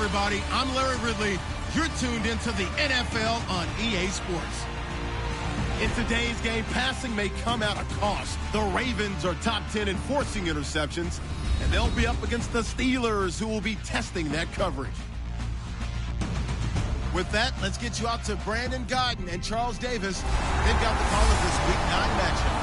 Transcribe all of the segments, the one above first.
everybody. I'm Larry Ridley. You're tuned into the NFL on EA Sports. In today's game, passing may come at a cost. The Ravens are top 10 in forcing interceptions, and they'll be up against the Steelers, who will be testing that coverage. With that, let's get you out to Brandon Godden and Charles Davis. They've got the call of this Week 9 matchup.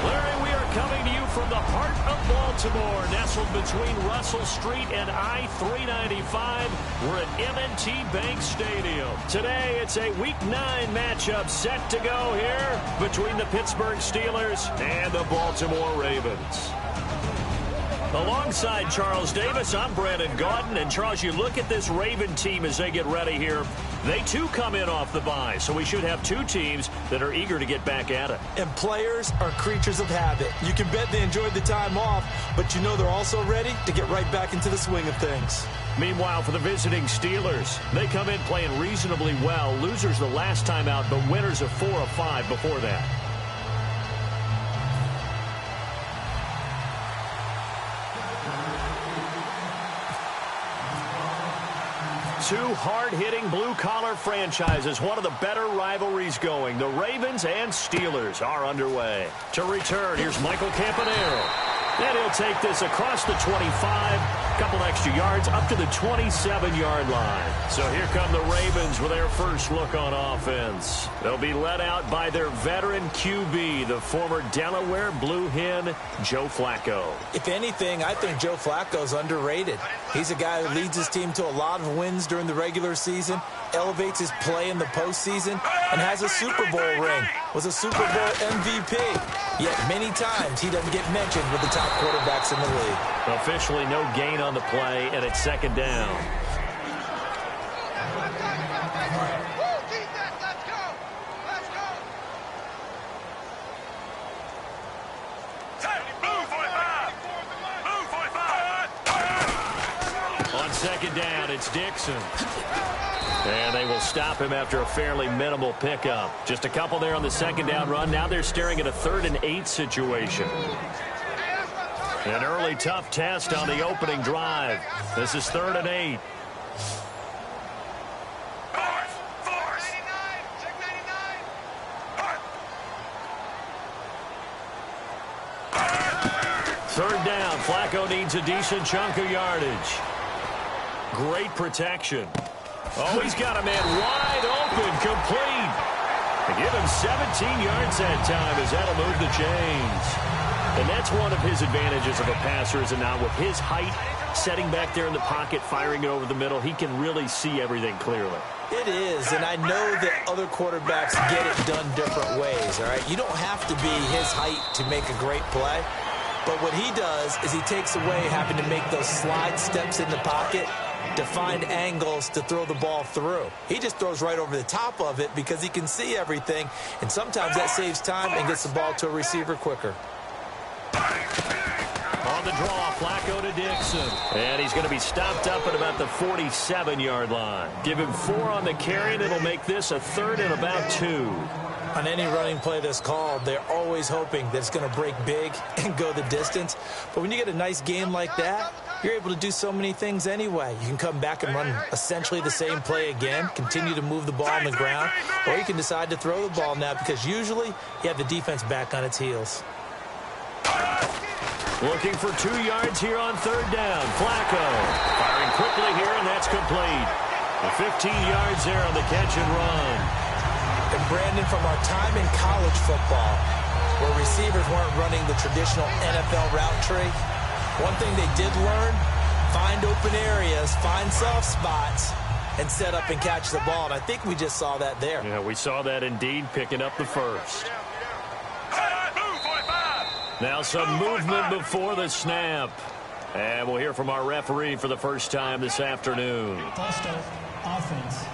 Larry, we are coming to you from the heart of Baltimore, nestled between Russell Street and I-395. We're at M&T Bank Stadium. Today, it's a Week 9 matchup set to go here between the Pittsburgh Steelers and the Baltimore Ravens. Alongside Charles Davis, I'm Brandon Gaudin. And Charles, you look at this Raven team as they get ready here. They too come in off the bye, so we should have two teams that are eager to get back at it. And players are creatures of habit. You can bet they enjoyed the time off, but you know they're also ready to get right back into the swing of things. Meanwhile, for the visiting Steelers, they come in playing reasonably well. Losers the last time out, but winners of 4 of 5 before that. Two hard-hitting blue-collar franchises, one of the better rivalries going. The Ravens and Steelers are underway. To return, here's Michael Campanaro. And he'll take this across the 25, a couple extra yards, up to the 27-yard line. So here come the Ravens with their first look on offense. They'll be led out by their veteran QB, the former Delaware Blue Hen, Joe Flacco. If anything, I think Joe Flacco's underrated. He's a guy who leads his team to a lot of wins during the regular season, elevates his play in the postseason, and has a Super Bowl ring, was a Super Bowl MVP. Yet many times he doesn't get mentioned with the top quarterbacks in the league. Officially no gain on the play, and it's second down. On second down, it's Dixon. And they will stop him after a fairly minimal pickup. Just a couple there on the second down run. Now they're staring at a 3rd and 8 situation. An early tough test on the opening drive. This is 3rd and 8. Third down. Flacco needs a decent chunk of yardage. Great protection. Oh, he's got a man wide open, complete. They give him 17 yards that time as that'll move the chains. And that's one of his advantages of a passer, is it not? With his height, setting back there in the pocket, firing it over the middle, he can really see everything clearly. It is, and I know that other quarterbacks get it done different ways, all right? You don't have to be his height to make a great play. But what he does is he takes away having to make those slide steps in the pocket to find angles to throw the ball through. He just throws right over the top of it because he can see everything, and sometimes that saves time and gets the ball to a receiver quicker. On the draw, Flacco to Dixon. And he's going to be stopped up at about the 47-yard line. Give him 4 on the carry, and it'll make this a 3rd and about 2. On any running play that's called, they're always hoping that it's going to break big and go the distance. But when you get a nice game like that, you're able to do so many things anyway. You can come back and run essentially the same play again, continue to move the ball on the ground, or you can decide to throw the ball now because usually you have the defense back on its heels. Looking for 2 yards here on 3rd down. Flacco firing quickly here, and that's complete. The 15 yards there on the catch and run. And Brandon, from our time in college football, where receivers weren't running the traditional NFL route tree, one thing they did learn, find open areas, find soft spots, and set up and catch the ball. And I think we just saw that there. Yeah, we saw that indeed, picking up the first. Now some movement before the snap. And we'll hear from our referee for the first time this afternoon. First offense.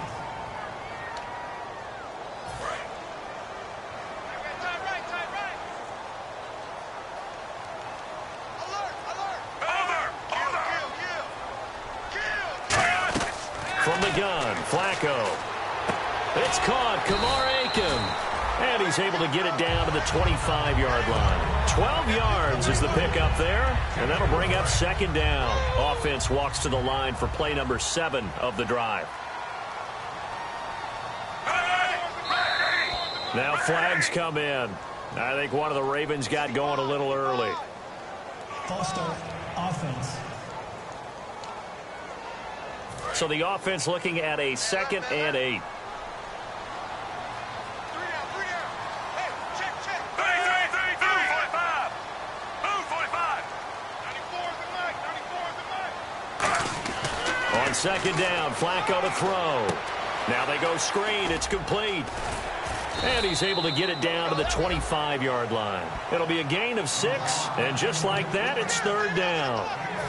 From the gun, Flacco. It's caught, Kamar Aiken. And he's able to get it down to the 25-yard line. 12 yards is the pickup there, and that'll bring up second down. Offense walks to the line for play number 7 of the drive. Now flags come in. I think one of the Ravens got going a little early. False start, offense. So the offense looking at a 2nd and 8. On second down, Flacco to throw. Now they go screen. It's complete. And he's able to get it down to the 25-yard line. It'll be a gain of 6, and just like that, it's 3rd down.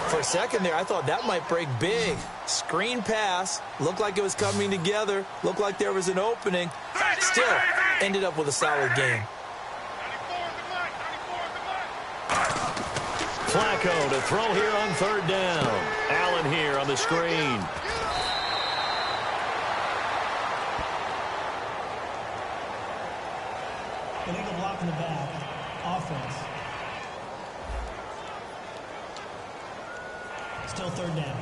For a second there, I thought that might break big. Screen pass. Looked like it was coming together. Looked like there was an opening. Still, ended up with a solid game. Flacco to throw here on 3rd down. Allen here on the screen. Illegal block in the back. Offense. Still 3rd down.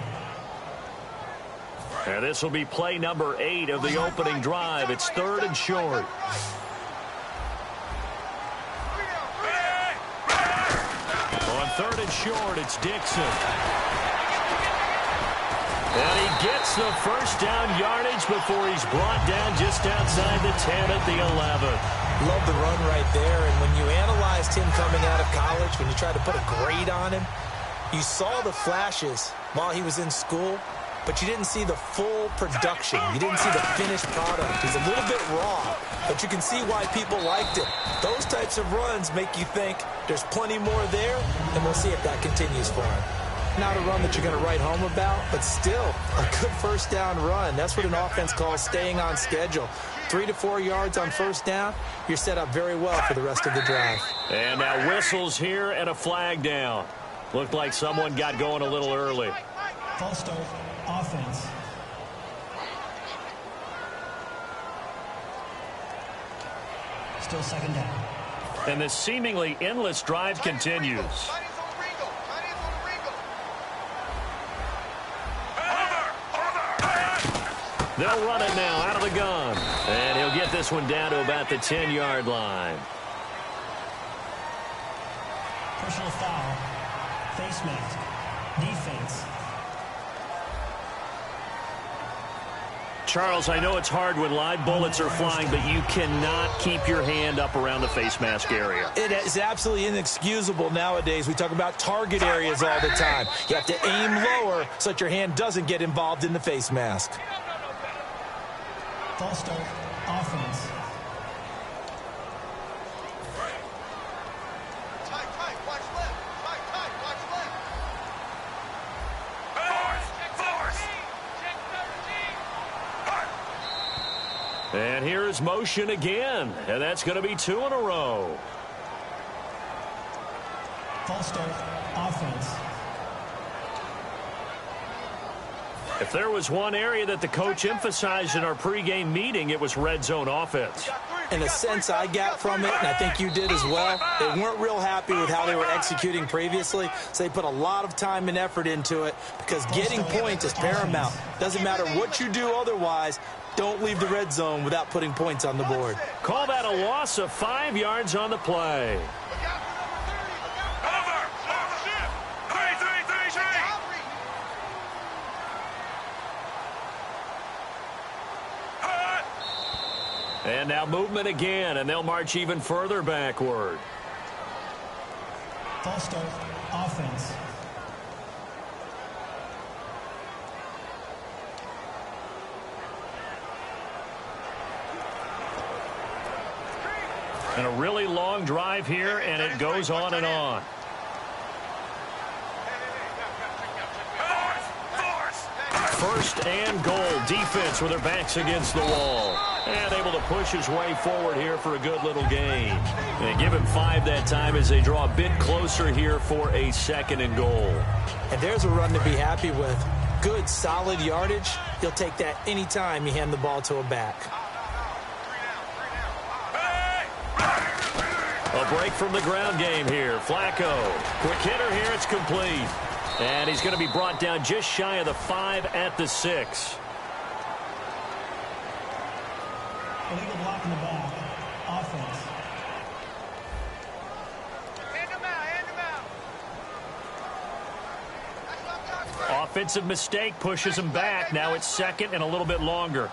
And this will be play number 8 of the opening drive. It's 3rd and short. On 3rd and short, it's Dixon. And he gets the first down yardage before he's brought down just outside the 10 at the 11. Love the run right there. And when you analyzed him coming out of college, when you tried to put a grade on him, you saw the flashes while he was in school, but you didn't see the full production. You didn't see the finished product. He's a little bit raw, but you can see why people liked it. Those types of runs make you think there's plenty more there, and we'll see if that continues for him. Not a run that you're going to write home about, but still a good first down run. That's what an offense calls staying on schedule. 3 to 4 yards on first down, you're set up very well for the rest of the drive. And now whistles here and a flag down. Looked like someone got going a little early. False start, offense. Still 2nd down. And this seemingly endless drive continues. They'll run it now out of the gun. And he'll get this one down to about the 10-yard line. Personal foul. Face mask. Defense. Charles, I know it's hard when live bullets are flying, but you cannot keep your hand up around the face mask area. It is absolutely inexcusable nowadays. We talk about target areas all the time. You have to aim lower so that your hand doesn't get involved in the face mask. False start, offense. And here's motion again, and that's going to be 2 in a row. False start, offense. If there was one area that the coach emphasized in our pregame meeting, it was red zone offense. In a sense I got from it, and I think you did as well, they weren't real happy with how they were executing previously, so they put a lot of time and effort into it because getting points is paramount. Doesn't matter what you do otherwise, don't leave the red zone without putting points on the board. Call that a loss of 5 yards on the play. And now movement again, and they'll march even further backward. False start, offense. And a really long drive here, and it goes on and on. First and goal. Defense with their backs against the wall. And able to push his way forward here for a good little gain. They give him 5 that time as they draw a bit closer here for a 2nd and goal. And there's a run to be happy with. Good, solid yardage. He'll take that anytime you hand the ball to a back. A A break from the ground game here. Flacco. Quick hitter here. It's complete. And he's going to be brought down just shy of the 5 at the 6. Illegal block in the back. Offense. Offensive mistake pushes him back. Now it's second and a little bit longer.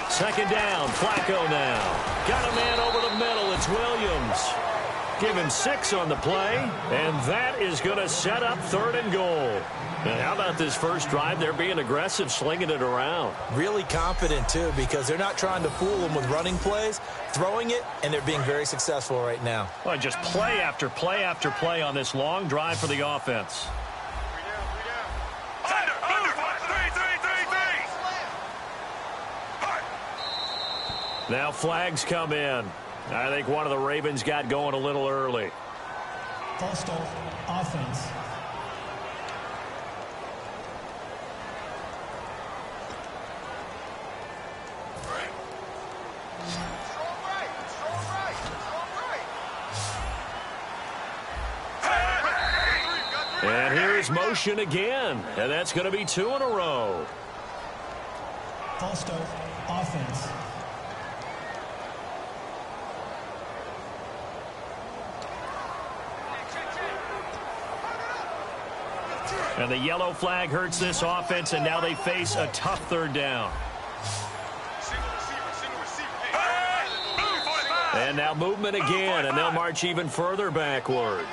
Second down, Flacco now. Got a man over the middle. It's Williams. Give him 6 on the play, and that is going to set up 3rd and goal. And how about this first drive? They're being aggressive, slinging it around. Really confident, too, because they're not trying to fool them with running plays, throwing it, and they're being very successful right now. Well, just play after play after play on this long drive for the offense. Now flags come in. I think one of the Ravens got going a little early. False start. Offense. And here's motion again. And that's going to be 2 in a row. False start. Offense. And the yellow flag hurts this offense, and now they face a tough 3rd down. And now movement again, and they'll march even further backward.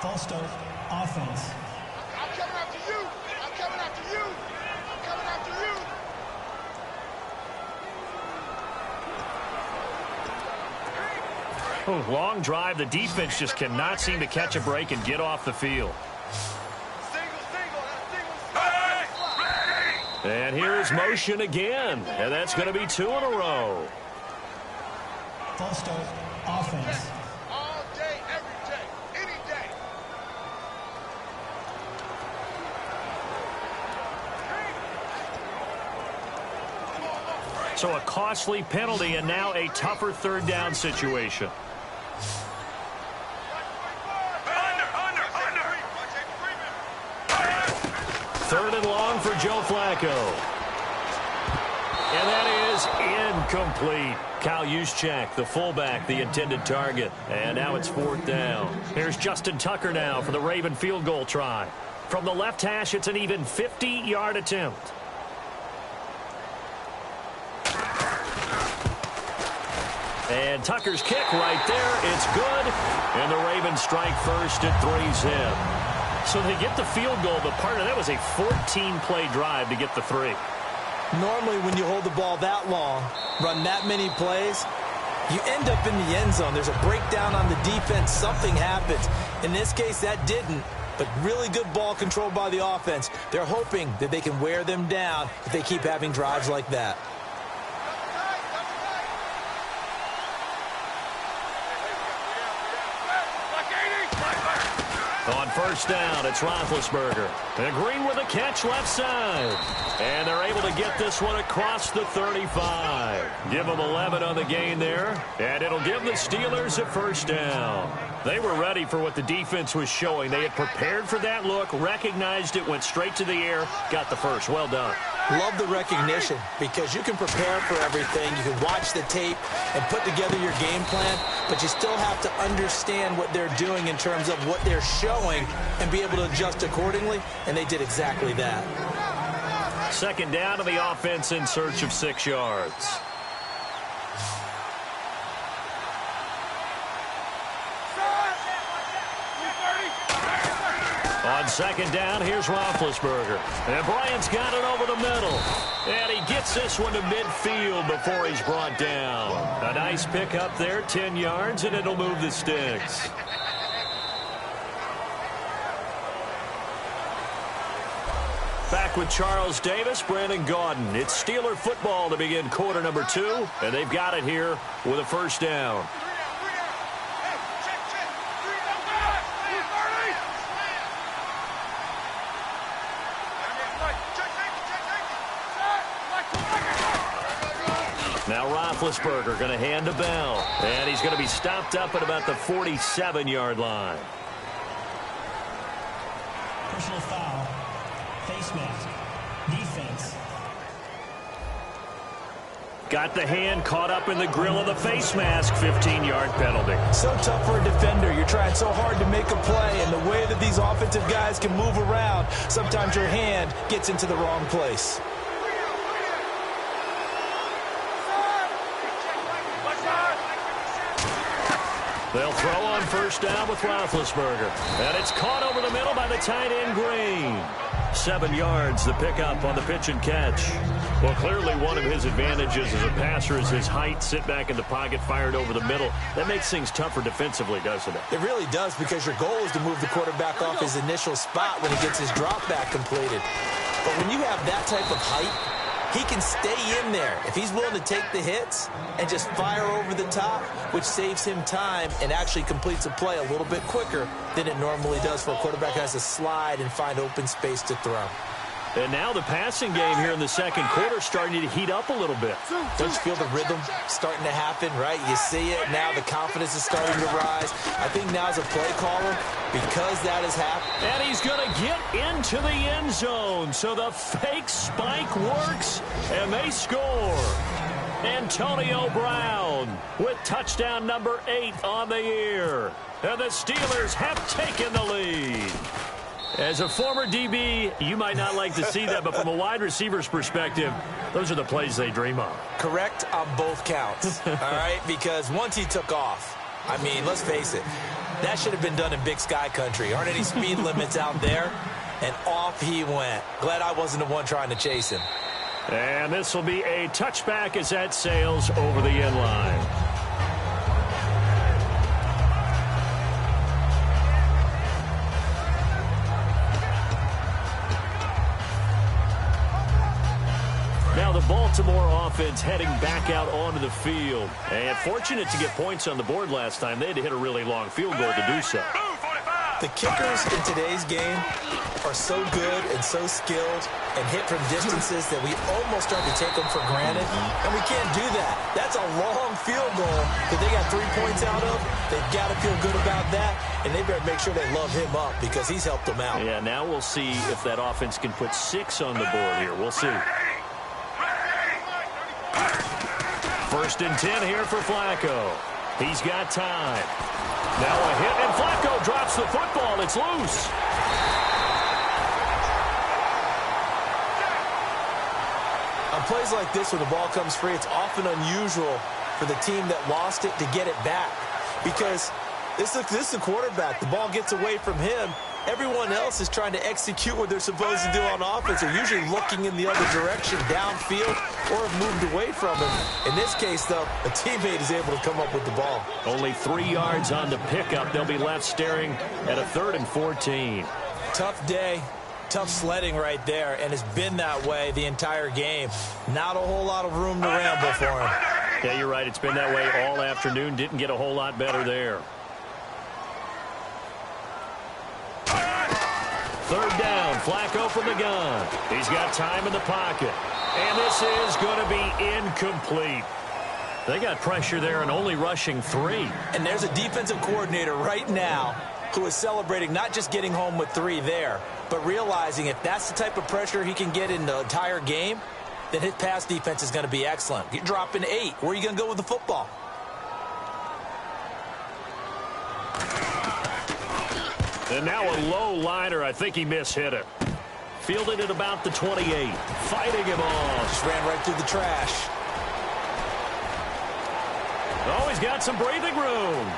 False start. Offense. I'm coming after you. I'm coming after you. I'm coming after you. Oh, long drive. The defense just cannot seem to catch a break and get off the field. And here's motion again. And that's going to be 2 in a row. False start. Offense. All day, every day, any day. So a costly penalty and now a tougher 3rd down situation. Third and long for Joe Flacco. And that is incomplete. Kyle Juszczyk, the fullback, the intended target. And now it's 4th down. Here's Justin Tucker now for the Raven field goal try. From the left hash, it's an even 50-yard attempt. And Tucker's kick right there. It's good. And the Ravens strike first at 3 zip. So they get the field goal, but part of that was a 14-play drive to get the 3. Normally, when you hold the ball that long, run that many plays, you end up in the end zone. There's a breakdown on the defense. Something happens. In this case, that didn't. But really good ball control by the offense. They're hoping that they can wear them down if they keep having drives like that. On first down, it's Roethlisberger. And Green with a catch left side. And they're able to get this one across the 35. Give them 11 on the gain there. And it'll give the Steelers a first down. They were ready for what the defense was showing. They had prepared for that look, recognized it, went straight to the air, got the first. Well done. Love the recognition because you can prepare for everything. You can watch the tape and put together your game plan, but you still have to understand what they're doing in terms of what they're showing and be able to adjust accordingly, and they did exactly that. Second down to the offense in search of 6 yards. On second down, here's Roethlisberger. And Bryant's got it over the middle. And he gets this one to midfield before he's brought down. A nice pick up there, 10 yards, and it'll move the sticks. Back with Charles Davis, Brandon Gaudin. It's Steeler football to begin quarter number 2, and they've got it here with a first down. Now Roethlisberger going to hand to Bell. And he's going to be stopped up at about the 47-yard line. Personal foul. Face mask. Defense. Got the hand caught up in the grill of the face mask. 15-yard penalty. So tough for a defender. You're trying so hard to make a play, and the way that these offensive guys can move around, sometimes your hand gets into the wrong place. They'll throw on first down with Roethlisberger. And it's caught over the middle by the tight end, Green. 7 yards, the pickup on the pitch and catch. Well, clearly one of his advantages as a passer is his height. Sit back in the pocket, fired over the middle. That makes things tougher defensively, doesn't it? It really does, because your goal is to move the quarterback off his initial spot when he gets his drop back completed. But when you have that type of height, he can stay in there if he's willing to take the hits and just fire over the top, which saves him time and actually completes a play a little bit quicker than it normally does for a quarterback who has to slide and find open space to throw. And now the passing game here in the second quarter starting to heat up a little bit. Don't you feel the rhythm starting to happen, right? You see it now. The confidence is starting to rise. I think now as a play caller, because that has happened. And he's going to get into the end zone. So the fake spike works, and they score. Antonio Brown with touchdown number 8 on the year. And the Steelers have taken the lead. As a former DB, you might not like to see that, but from a wide receiver's perspective, those are the plays they dream of. Correct on both counts, all right? Because once he took off, I mean, let's face it, that should have been done in Big Sky country. Aren't any speed limits out there? And off he went. Glad I wasn't the one trying to chase him. And this will be a touchback as that sails over the end line. Now the Baltimore offense heading back out onto the field. And fortunate to get points on the board last time. They had to hit a really long field goal to do so. The kickers in today's game are so good and so skilled and hit from distances that we almost start to take them for granted. And we can't do that. That's a long field goal that they got 3 points out of. They've got to feel good about that. And they better make sure they love him up because he's helped them out. Yeah, now we'll see if that offense can put 6 on the board here. We'll see. First and 10 here for Flacco. He's got time. Now a hit, and Flacco drops the football. It's loose. On plays like this where the ball comes free, it's often unusual for the team that lost it to get it back. Because this is a quarterback. The ball gets away from him. Everyone else is trying to execute what they're supposed to do on offense. They're usually looking in the other direction, downfield, or have moved away from him. In this case, though, a teammate is able to come up with the ball. Only 3 yards on the pickup. They'll be left staring at a 3rd and 14. Tough day, tough sledding right there, and it's been that way the entire game. Not a whole lot of room to ramble for him. Yeah, you're right. It's been that way all afternoon. Didn't get a whole lot better there. 3rd down, Flacco from the gun. He's got time in the pocket. And this is going to be incomplete. They got pressure there and only rushing 3. And there's a defensive coordinator right now who is celebrating not just getting home with 3 there, but realizing if that's the type of pressure he can get in the entire game, then his pass defense is going to be excellent. You're dropping 8. Where are you going to go with the football? And now a low liner. I think he mishit it. Fielded at about the 28. Fighting him off. Just ran right through the trash. Oh, he's got some breathing room.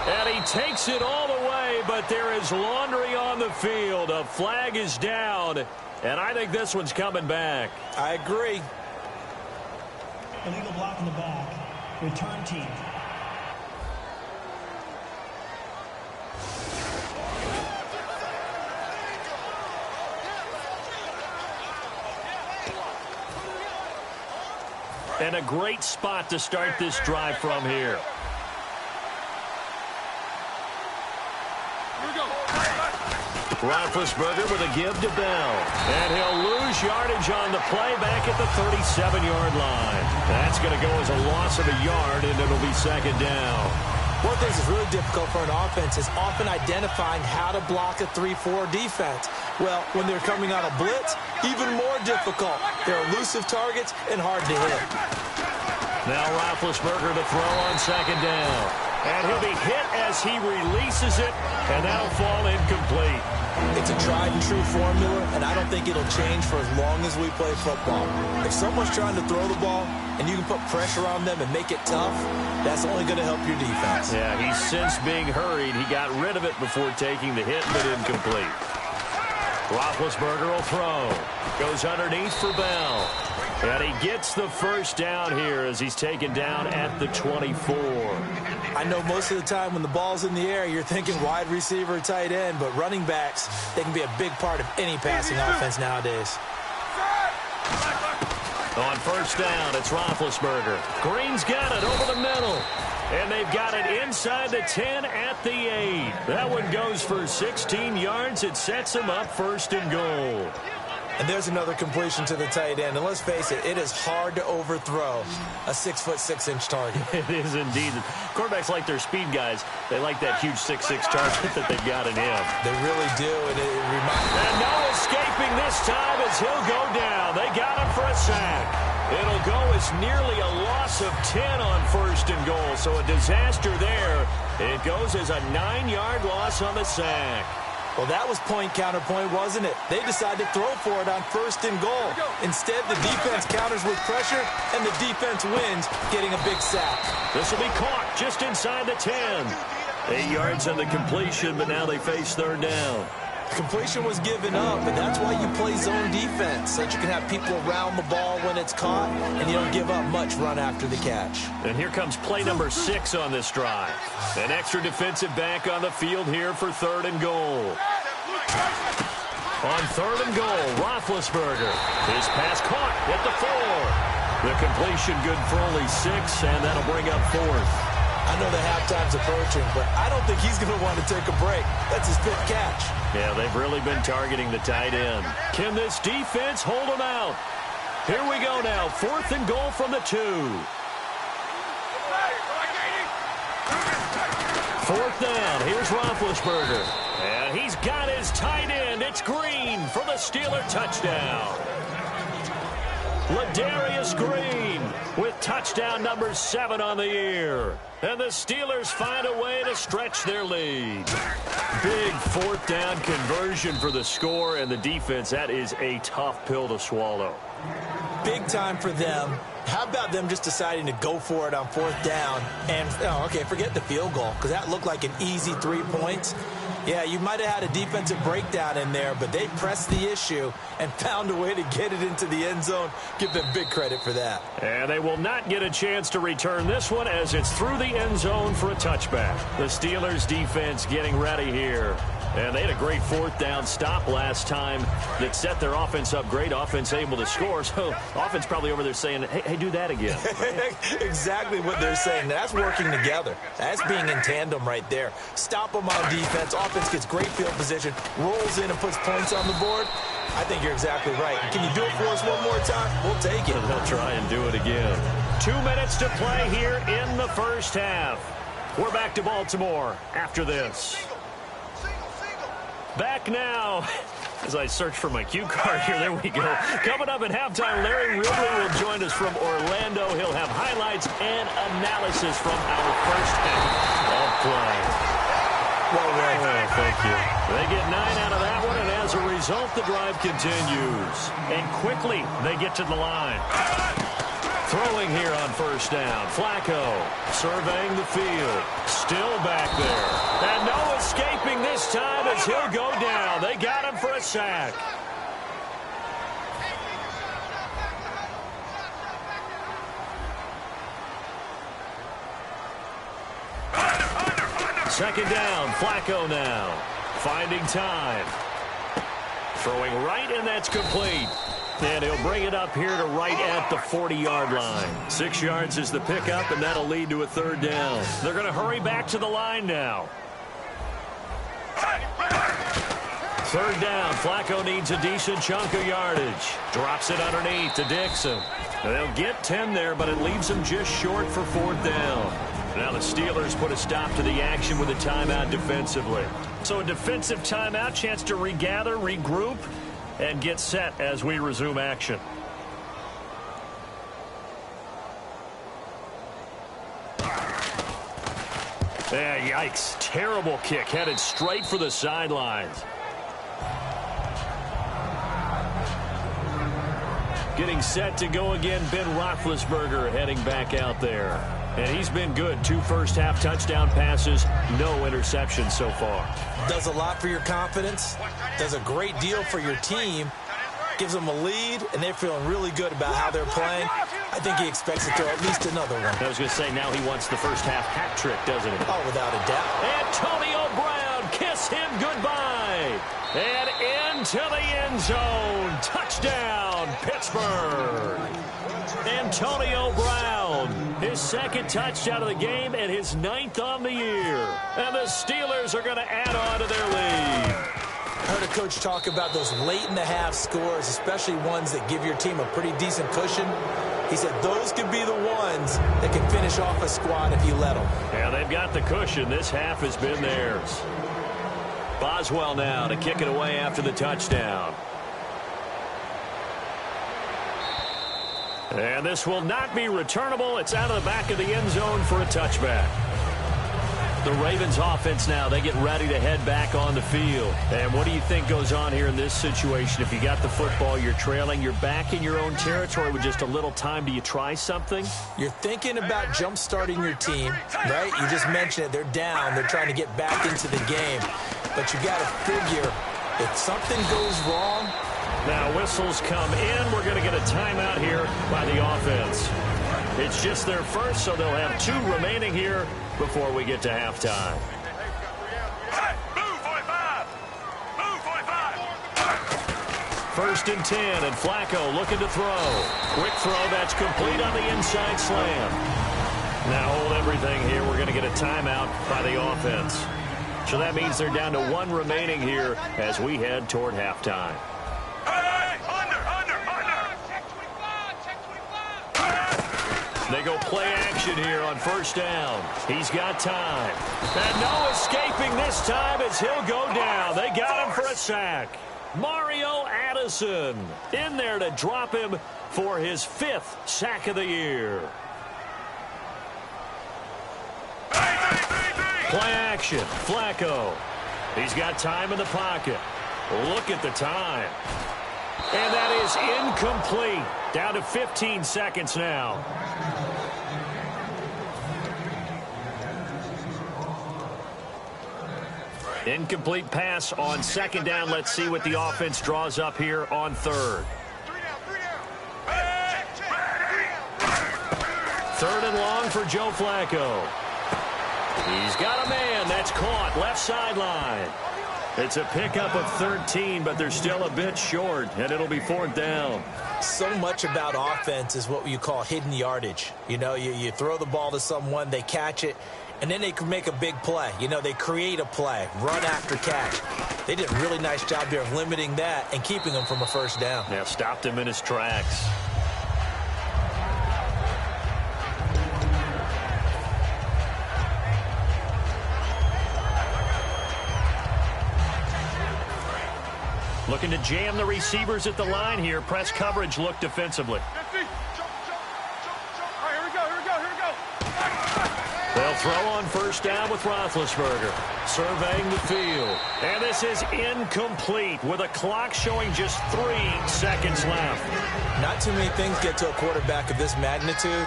And he takes it all the way, but there is laundry on the field. A flag is down, and I think this one's coming back. I agree. Illegal block in the back. Return team. And a great spot to start this drive from here. Roethlisberger with a give to Bell. And he'll lose yardage on the play back at the 37-yard line. That's going to go as a loss of a yard, and it'll be second down. One of the things that's really difficult for an offense is often identifying how to block a 3-4 defense. Well, when they're coming on a blitz, even more difficult. They're elusive targets and hard to hit. Now Roethlisberger to throw on second down. And he'll be hit as he releases it, and that'll fall incomplete. It's a tried-and-true formula, and I don't think it'll change for as long as we play football. If someone's trying to throw the ball and you can put pressure on them and make it tough, that's only going to help your defense. Yeah, he's since being hurried. He got rid of it before taking the hit, but incomplete. Roethlisberger will throw. Goes underneath for Bell. And he gets the first down here as he's taken down at the 24. I know most of the time when the ball's in the air, you're thinking wide receiver, tight end, but running backs, they can be a big part of any passing offense nowadays. On first down, it's Roethlisberger. Green's got it over the middle. And they've got it inside the 10 at the 8. That one goes for 16 yards. It sets them up first and goal. And there's another completion to the tight end. And let's face it, it is hard to overthrow a 6'6" target. It is indeed. Quarterbacks like their speed guys. They like that huge 6'6" target that they've got in him. They really do. And it reminds me. And no escaping this time as he'll go down. They got him for a sack. It'll go as nearly a loss of 10 on first and goal. So a disaster there. It goes as a 9-yard loss on the sack. Well, that was point counterpoint, wasn't it? They decided to throw for it on first and goal. Instead, the defense counters with pressure, and the defense wins, getting a big sack. This will be caught just inside the 10. 8 yards on the completion, but now they face third down. Completion was given up, but that's why you play zone defense, so that you can have people around the ball when it's caught, and you don't give up much run after the catch. And here comes play number 6 on this drive. An extra defensive back on the field here for third and goal. On third and goal, Roethlisberger. His pass caught at the 4. The completion good for only 6, and that'll bring up fourth. I know the halftime's approaching, but I don't think he's going to want to take a break. That's his 5th catch. Yeah, they've really been targeting the tight end. Can this defense hold him out? Here we go now. Fourth and goal from the 2. Fourth down. Here's Roethlisberger. And he's got his tight end. It's Green for the Steeler touchdown. Ladarius Green with touchdown number 7 on the year. And the Steelers find a way to stretch their lead. Big fourth down conversion for the score, and the defense, that is a tough pill to swallow. Big time for them. How about them just deciding to go for it on fourth down? And, okay, forget the field goal, because that looked like an easy 3 points. Yeah, you might have had a defensive breakdown in there, but they pressed the issue and found a way to get it into the end zone. Give them big credit for that. And they will not get a chance to return this one as it's through the end zone for a touchback. The Steelers defense getting ready here. And they had a great fourth down stop last time that set their offense up. Great offense able to score. So offense probably over there saying, hey, do that again. Exactly what they're saying. That's working together. That's being in tandem right there. Stop them on defense. Offense gets great field position, rolls in and puts points on the board. I think you're exactly right. Can you do it for us one more time? We'll take it. They'll try and do it again. 2 minutes to play here in the first half. We're back to Baltimore after this. Back now, as I search for my cue card here, there we go. Coming up at halftime, Larry Ridley will join us from Orlando. He'll have highlights and analysis from our first half of play. Well, thank you. They get 9 out of that one, and as a result, the drive continues. And quickly, they get to the line. Throwing here on first down. Flacco surveying the field. Still back there. And no escaping this time as he'll go down. They got him for a sack. Second down. Flacco now. Finding time. Throwing right, and that's complete. And he'll bring it up here to right at the 40-yard line. 6 yards is the pickup, and that'll lead to a third down. They're going to hurry back to the line now. Third down. Flacco needs a decent chunk of yardage. Drops it underneath to Dixon. They'll get 10 there, but it leaves them just short for fourth down. Now the Steelers put a stop to the action with a timeout defensively. So a defensive timeout, chance to regather, regroup, and get set as we resume action. Yikes. Terrible kick headed straight for the sidelines. Getting set to go again, Ben Roethlisberger heading back out there. And he's been good. 2 first-half touchdown passes, no interceptions so far. Does a lot for your confidence. Does a great deal for your team. Gives them a lead, and they're feeling really good about how they're playing. I think he expects to throw at least another one. I was going to say, now he wants the first-half hat trick, doesn't he? Oh, without a doubt. Antonio Brown, kiss him goodbye. And into the end zone. Touchdown, Pittsburgh. Antonio Brown, his second touchdown of the game and his 9th on the year. And the Steelers are going to add on to their lead. I heard a coach talk about those late-in-the-half scores, especially ones that give your team a pretty decent cushion. He said those could be the ones that can finish off a squad if you let them. Yeah, they've got the cushion. This half has been theirs. Boswell now to kick it away after the touchdown. And this will not be returnable. It's out of the back of the end zone for a touchback. The Ravens offense now, they get ready to head back on the field. And what do you think goes on here in this situation? If you got the football, you're trailing, you're back in your own territory with just a little time. Do you try something? You're thinking about jump-starting your team, right? You just mentioned it. They're down. They're trying to get back into the game. But you got to figure if something goes wrong. Now whistles come in. We're going to get a timeout here by the offense. It's just their first, so they'll have 2 remaining here before we get to halftime. First and 10, and Flacco looking to throw. Quick throw, that's complete on the inside slam. Now hold everything here. We're going to get a timeout by the offense. So that means they're down to 1 remaining here as we head toward halftime. They go play action here on first down. He's got time. And no escaping this time as he'll go down. They got him for a sack. Mario Addison in there to drop him for his 5th sack of the year. Play action. Flacco. He's got time in the pocket. Look at the time. And that is incomplete. Down to 15 seconds now. Incomplete pass on second down. Let's see what the offense draws up here on third. Third and long for Joe Flacco. He's got a man. That's caught. Left sideline. It's a pickup of 13, but they're still a bit short, and it'll be fourth down. So much about offense is what you call hidden yardage. You know, you throw the ball to someone, they catch it, and then they can make a big play. You know, they create a play, run after catch. They did a really nice job there of limiting that and keeping him from a first down. Yeah, stopped him in his tracks. Looking to jam the receivers at the line here. Press coverage look defensively. They'll throw on first down with Roethlisberger. Surveying the field. And this is incomplete with a clock showing just 3 seconds left. Not too many things get to a quarterback of this magnitude,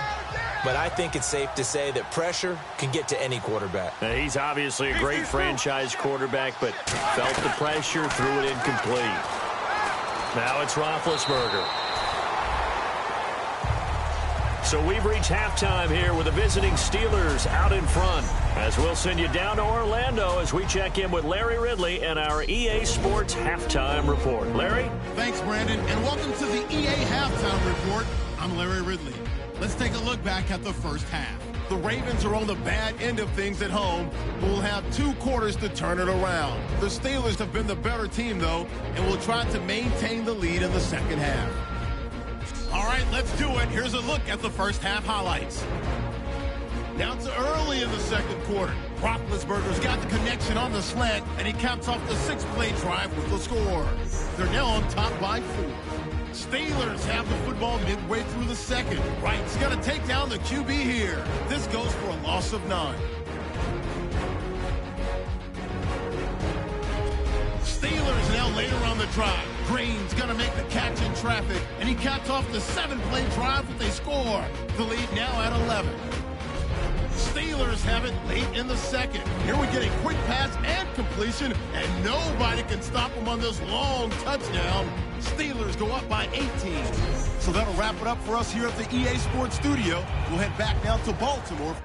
but I think it's safe to say that pressure can get to any quarterback. Now, he's obviously a great franchise quarterback, but felt the pressure, threw it incomplete. Now it's Roethlisberger. So we've reached halftime here with the visiting Steelers out in front. As we'll send you down to Orlando as we check in with Larry Ridley and our EA Sports Halftime Report. Larry? Thanks, Brandon, and welcome to the EA Halftime Report. I'm Larry Ridley. Let's take a look back at the first half. The Ravens are on the bad end of things at home, but will have 2 quarters to turn it around. The Steelers have been the better team, though, and will try to maintain the lead in the second half. All right, let's do it. Here's a look at the first half highlights. Now it's early in the second quarter. Roethlisberger's got the connection on the slant, and he caps off the 6-play drive with the score. They're now on top by 4. Steelers have the football midway through the second. Wright's got to take down the QB here. This goes for a loss of 9. Steelers now later on the drive. Green's going to make the catch in traffic, and he caps off the 7-play drive with a score. The lead now at 11. Steelers have it late in the second. Here we get a quick pass and completion, and nobody can stop them on this long touchdown. Steelers go up by 18. So that'll wrap it up for us here at the EA Sports Studio. We'll head back now to Baltimore.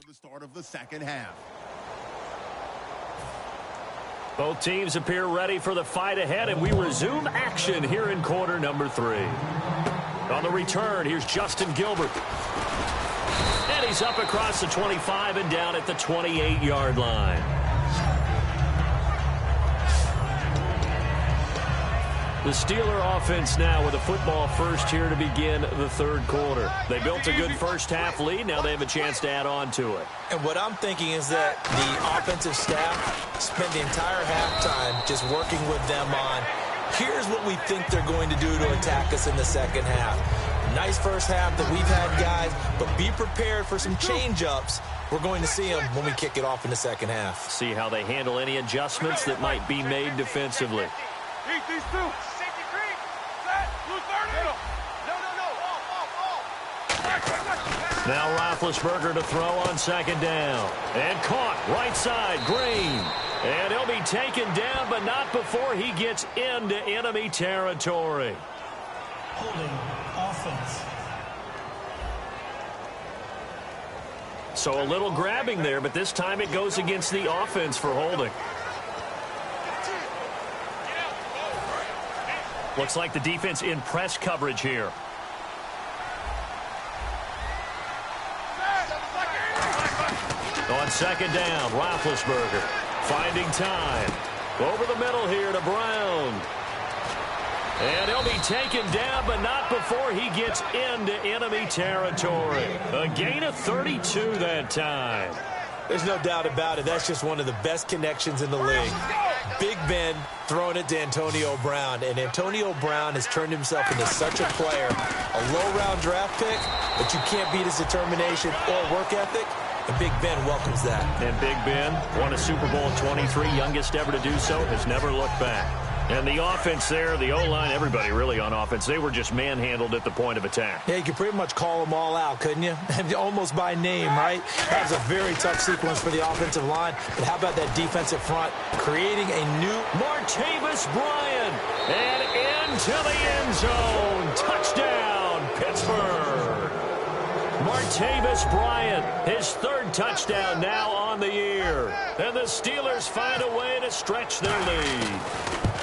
The start of the second half. Both teams appear ready for the fight ahead, and we resume action here in quarter number 3. On the return, here's Justin Gilbert. And he's up across the 25 and down at the 28-yard line. The Steeler offense now with a football first here to begin the third quarter. They built a good first half lead. Now they have a chance to add on to it. And what I'm thinking is that the offensive staff spent the entire halftime just working with them on, here's what we think they're going to do to attack us in the second half. Nice first half that we've had, guys, but be prepared for some change-ups. We're going to see them when we kick it off in the second half. See how they handle any adjustments that might be made defensively. These two. Now Roethlisberger to throw on second down. And caught right side, Green. And he'll be taken down, but not before he gets into enemy territory. Holding offense. So a little grabbing there, but this time it goes against the offense for holding. Looks like the defense in press coverage here. On second down, Roethlisberger finding time. Over the middle here to Brown. And he'll be taken down, but not before he gets into enemy territory. A gain of 32 that time. There's no doubt about it. That's just one of the best connections in the league. Big Ben throwing it to Antonio Brown, and Antonio Brown has turned himself into such a player. A low-round draft pick, but you can't beat his determination or work ethic, and Big Ben welcomes that. And Big Ben won a Super Bowl at 23, youngest ever to do so, has never looked back. And the offense there, the O-line, everybody really on offense, they were just manhandled at the point of attack. Yeah, you could pretty much call them all out, couldn't you? Almost by name, right? That was a very tough sequence for the offensive line. But how about that defensive front creating a new... Martavis Bryant, and into the end zone. Touchdown, Pittsburgh. Martavis Bryant, his third touchdown now on the year. And the Steelers find a way to stretch their lead.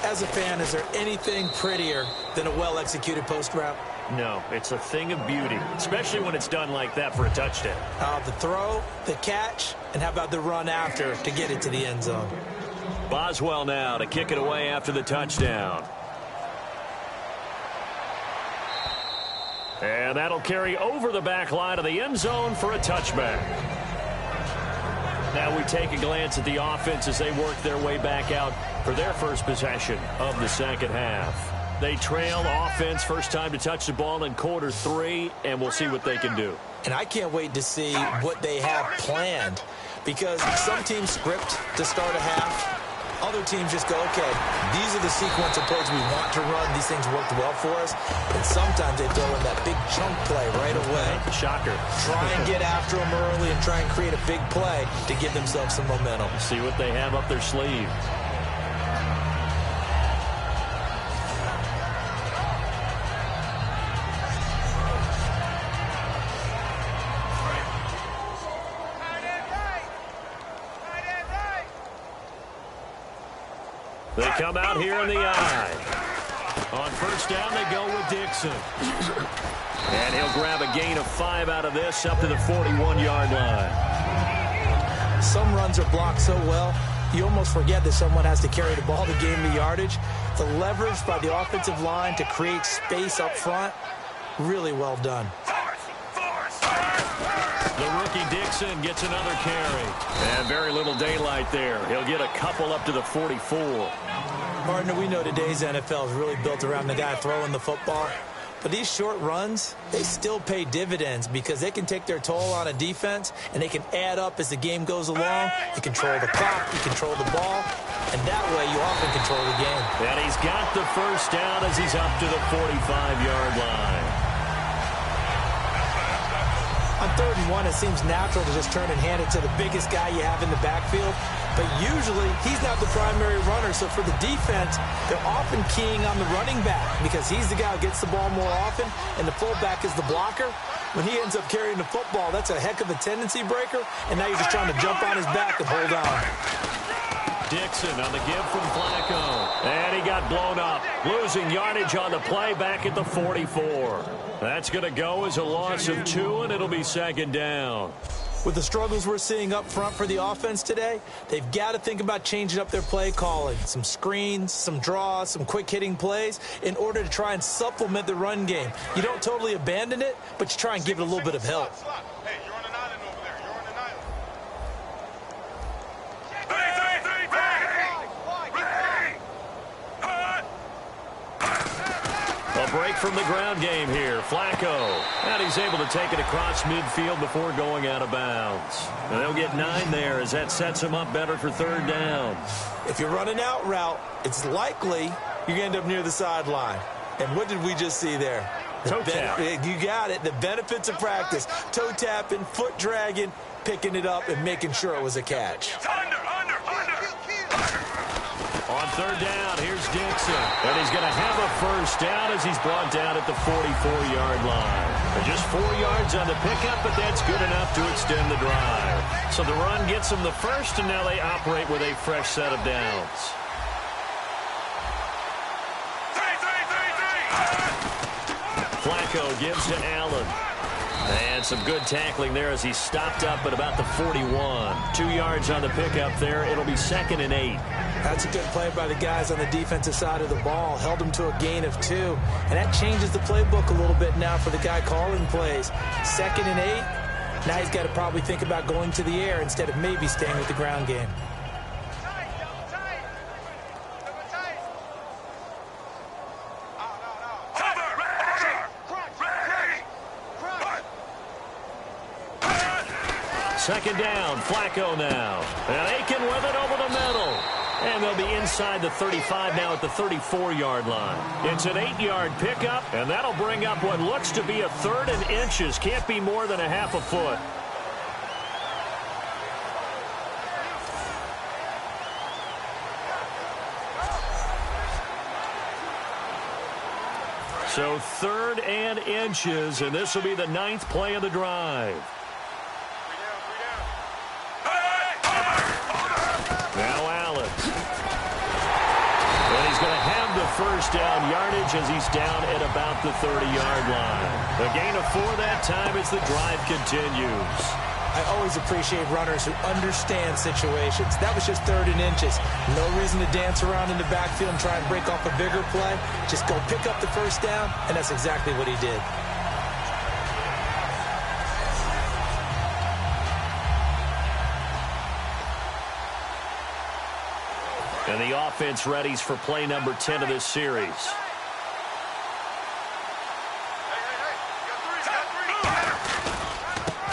As a fan, is there anything prettier than a well-executed post route? No, it's a thing of beauty, especially when it's done like that for a touchdown. The throw, the catch, and how about the run after to get it to the end zone? Boswell now to kick it away after the touchdown. And that'll carry over the back line of the end zone for a touchback. Now we take a glance at the offense as they work their way back out for their first possession of the second half. They trail offense first time to touch the ball in quarter 3, and we'll see what they can do. And I can't wait to see what they have planned, because some teams script to start a half. Other teams just go, okay, these are the sequence of plays we want to run. These things worked well for us. And sometimes they throw in that big chunk play right away. Shocker. Try and get after them early and try and create a big play to give themselves some momentum. See what they have up their sleeve. They come out here in the eye. On first down, they go with Dixon. And he'll grab a gain of 5 out of this up to the 41-yard line. Some runs are blocked so well, you almost forget that someone has to carry the ball to gain the yardage. The leverage by the offensive line to create space up front, really well done. The rookie Dixon gets another carry. And very little daylight there. He'll get a couple up to the 44. Partner, we know today's NFL is really built around the guy throwing the football. But these short runs, they still pay dividends because they can take their toll on a defense, and they can add up as the game goes along. You control the clock, you control the ball, and that way you often control the game. And he's got the first down as he's up to the 45-yard line. On 3rd and 1, it seems natural to just turn and hand it to the biggest guy you have in the backfield. But usually, he's not the primary runner. So for the defense, they're often keying on the running back because he's the guy who gets the ball more often, and the fullback is the blocker. When he ends up carrying the football, that's a heck of a tendency breaker, and now you're just trying to jump on his back and hold on. Dixon on the give from Flacco. And he got blown up. Losing yardage on the play back at the 44. That's going to go as a loss of 2, and it'll be second down. With the struggles we're seeing up front for the offense today, they've got to think about changing up their play calling. Some screens, some draws, some quick-hitting plays in order to try and supplement the run game. You don't totally abandon it, but you try and give it a little bit of help. Hey, you're on an island over there. You're on an island. A break from the ground game here. Flacco. And he's able to take it across midfield before going out of bounds. And they'll get 9 there as that sets him up better for 3rd down. If you're running out route, it's likely you're going to end up near the sideline. And what did we just see there? Toe tap. You got it. The benefits of practice. Toe tapping, foot dragging, picking it up, and making sure it was a catch. On 3rd down, here's Dixon. And he's going to have a first down as he's brought down at the 44-yard line. And just 4 yards on the pickup, but that's good enough to extend the drive. So the run gets them the first, and now they operate with a fresh set of downs. Flacco gives to Allen. And some good tackling there as he stopped up at about the 41. 2 yards on the pickup there. It'll be 2nd and 8. That's a good play by the guys on the defensive side of the ball. Held them to a gain of 2. And that changes the playbook a little bit now for the guy calling plays. 2nd and 8. Now he's got to probably think about going to the air instead of maybe staying with the ground game. Second down, Flacco now. And Aiken with it over the middle. And they'll be inside the 35 now at the 34-yard line. It's an 8-yard pickup, and that'll bring up what looks to be a 3rd and inches. Can't be more than a half a foot. So 3rd and inches, and this will be the 9th play of the drive. Now Alex. And he's going to have the first down yardage as he's down at about the 30-yard line. A gain of 4 that time as the drive continues. I always appreciate runners who understand situations. That was just 3rd and inches. No reason to dance around in the backfield and try and break off a bigger play. Just go pick up the first down, and that's exactly what he did. And the offense readies for play number 10 of this series.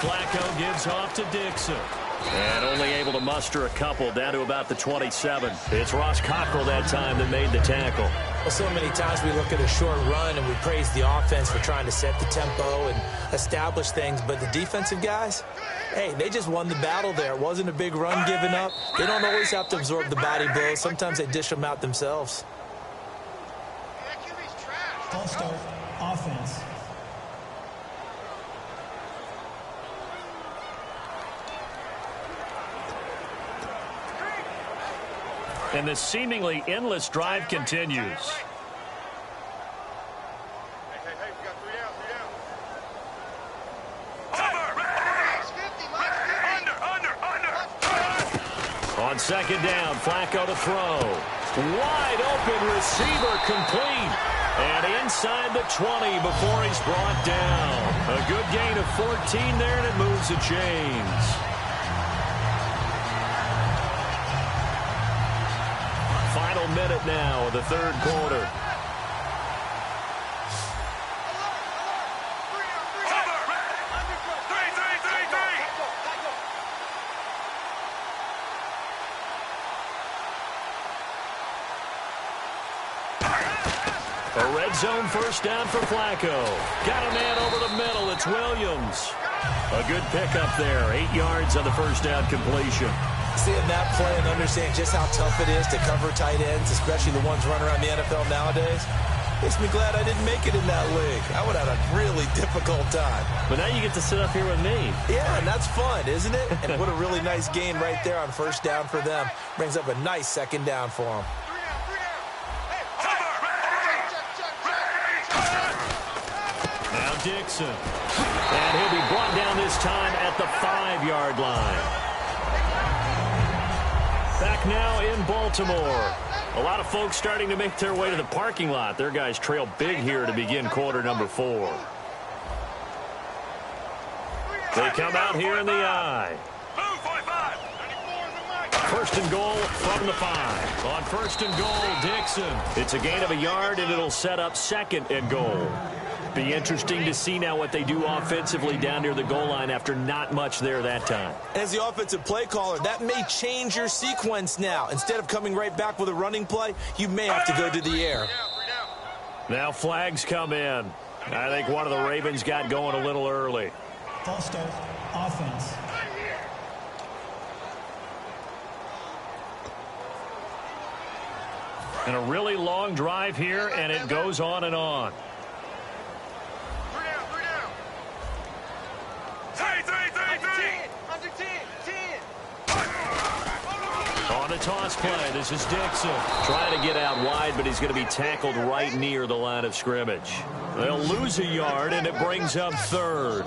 Flacco gives off to Dixon. And only able to muster a couple down to about the 27. It's Ross Cockrell that time that made the tackle. Well, so many times we look at a short run and we praise the offense for trying to set the tempo and establish things. But the defensive guys, hey, they just won the battle there. It wasn't a big run given up. They don't always have to absorb the body blows. Sometimes they dish them out themselves. False start, offense. And the seemingly endless drive continues. Hey, we got 3 out, 3 out. On second down, Flacco to throw. Wide open receiver complete. And inside the 20 before he's brought down. A good gain of 14 there, and it moves the chains. Final minute now of the 3rd quarter. A red zone first down for Flacco. Got a man over the middle. It's Williams. A good pickup there. 8 yards on the first down completion. Seeing that play and understand just how tough it is to cover tight ends, especially the ones running around the NFL nowadays, makes me glad I didn't make it in that league. I would have had a really difficult time. But now you get to sit up here with me. Yeah, and that's fun, isn't it? And what a really nice gain right there on first down for them. Brings up a nice second down for them. Now Dixon. And he'll be brought down this time at the 5-yard line. Back now in Baltimore. A lot of folks starting to make their way to the parking lot. Their guys trail big here to begin quarter number 4. They come out here in the I. First and goal from the 5. On first and goal, Dixon. It's a gain of a yard, and it'll set up 2nd and goal. Be interesting to see now what they do offensively down near the goal line after not much there that time. As the offensive play caller, that may change your sequence now. Instead of coming right back with a running play, you may have to go to the air. Now flags come in. I think one of the Ravens got going a little early. False start, offense. And a really long drive here, and it goes on and on. On a toss play, this is Dixon. Trying to get out wide, but he's going to be tackled right near the line of scrimmage. They'll lose a yard, and it brings up 3rd.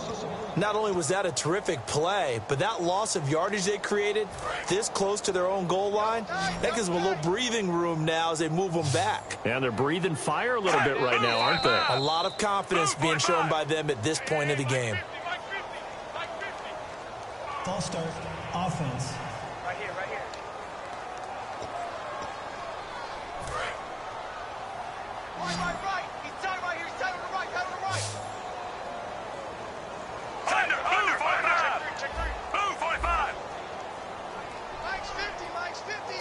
Not only was that a terrific play, but that loss of yardage they created this close to their own goal line, that gives them a little breathing room now as they move them back. And they're breathing fire a little bit right now, aren't they? A lot of confidence being shown by them at this point of the game. False start, offense. Right here, right here. Right. He's tied right here. He's tied on the right. Tied on the right. Under 45. Blue 45. Mike's 50. Mike's 50.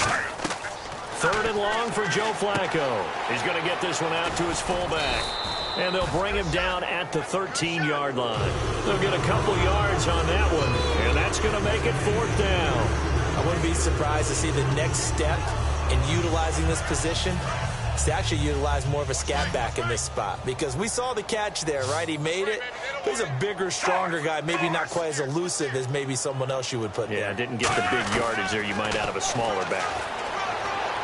Third and long for Joe Flacco. He's going to get this one out to his fullback. And they'll bring him down at the 13-yard line. They'll get a couple yards on that one, and that's going to make it 4th down. I wouldn't be surprised to see the next step in utilizing this position is to actually utilize more of a scat back in this spot, because we saw the catch there, right? He made it. He's a bigger, stronger guy, maybe not quite as elusive as maybe someone else you would put there. Yeah, didn't get the big yardage there you might out of a smaller back.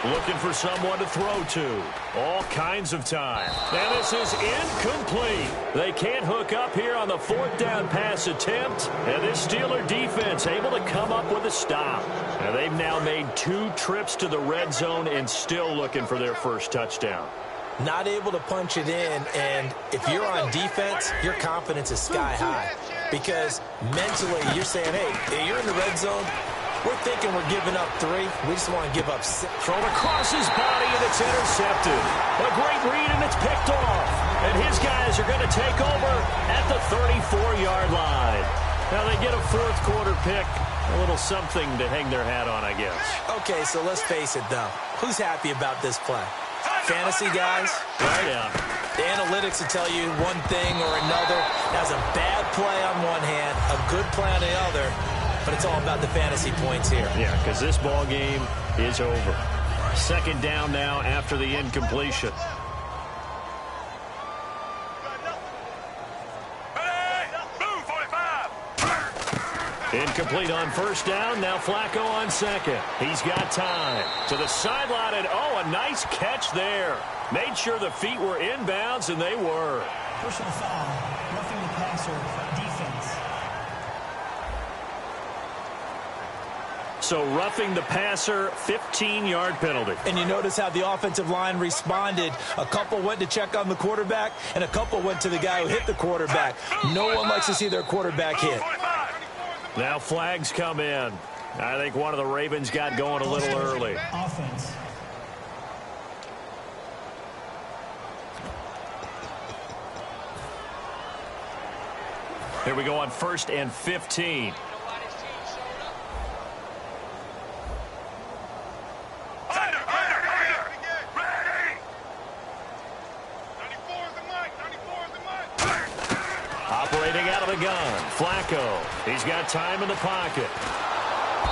Looking for someone to throw to. All kinds of time. And this is incomplete. They can't hook up here on the 4th down pass attempt. And this Steeler defense able to come up with a stop. And they've now made 2 trips to the red zone and still looking for their first touchdown. Not able to punch it in, and if you're on defense, your confidence is sky high. Because mentally, you're saying, hey, you're in the red zone. We're thinking we're giving up 3. We just want to give up 6. Thrown across his body, and it's intercepted. A great read, and it's picked off. And his guys are going to take over at the 34-yard line. Now they get a 4th quarter pick. A little something to hang their hat on, I guess. Okay, so let's face it, though. Who's happy about this play? Fantasy guys, right? Yeah. The analytics will tell you one thing or another. That's a bad play on one hand, a good play on the other. But it's all about the fantasy points here. Yeah, because this ball game is over. 2nd down now after the incompletion. Blue 45. Incomplete on 1st down. Now Flacco on 2nd. He's got time. To the sideline, and a nice catch there. Made sure the feet were inbounds, and they were. Personal foul, roughing the passer, defense. So roughing the passer, 15-yard penalty. And you notice how the offensive line responded. A couple went to check on the quarterback, and a couple went to the guy who hit the quarterback. No one likes to see their quarterback hit. Now flags come in. I think one of the Ravens got going a little early. Offense. Here we go on 1st and 15. Operating out of the gun, Flacco. He's got time in the pocket.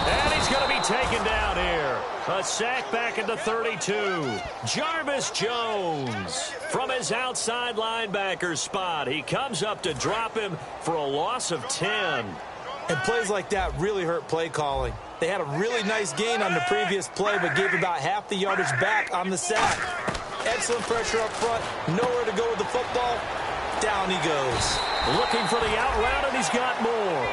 And he's going to be taken down here. A sack back at the 32. Jarvis Jones from his outside linebacker spot. He comes up to drop him for a loss of 10. And plays like that really hurt play calling. They had a really nice gain on the previous play, but gave about half the yardage back on the sack. Excellent pressure up front. Nowhere to go with the football. Down he goes. Looking for the out route, and he's got more.